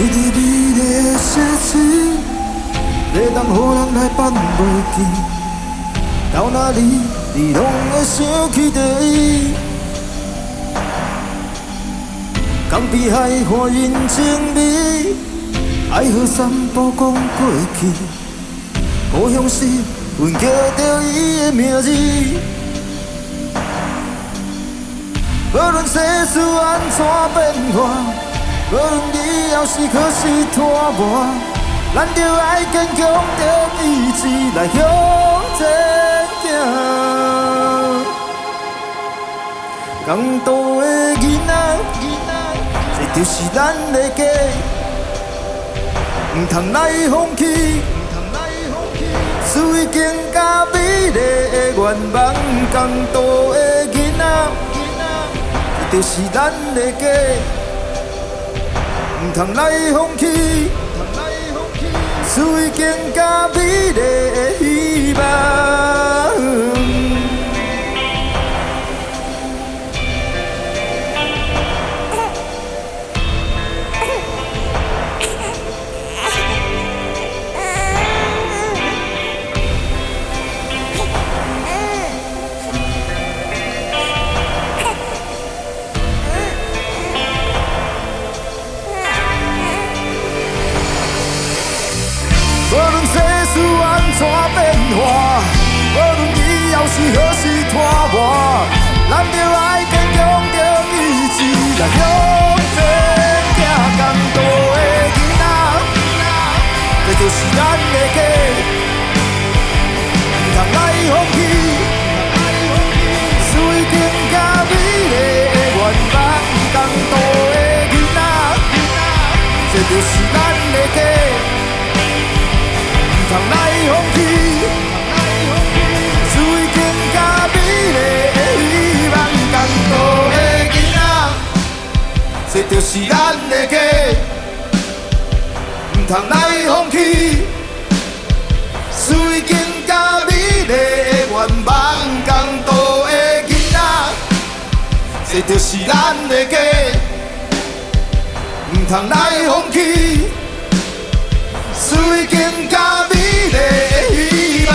一字美丽的写词，袂当予人来放袂记。到哪里，你拢会想起第一。江边海看人情味，爱河散步讲过去。故乡是阮叫着伊的名字。无论世事安怎变化，无论以后是何时拖磨，咱着爱坚强着意志来向前行。港都的囡仔，这就是咱的家，唔通来放弃。水更加美丽的愿望，港都的囡仔，这就是咱的家，唔通来放弃。水更加美丽的希望。无论世事安怎变化，无论以后是何时拖磨，咱着爱坚强着意志来向前行。港都的囡仔，这就是咱的家，唔通来放弃。水更加美丽的愿望，港都的囡仔，这就是咱的家。唔通来放弃，水更加美丽的希望。港都的囡仔，这就是咱的家，唔通来放弃，水更加美丽的愿望。港都的囡仔，这就是咱的家，唔通来放弃。水更加美丽的希望。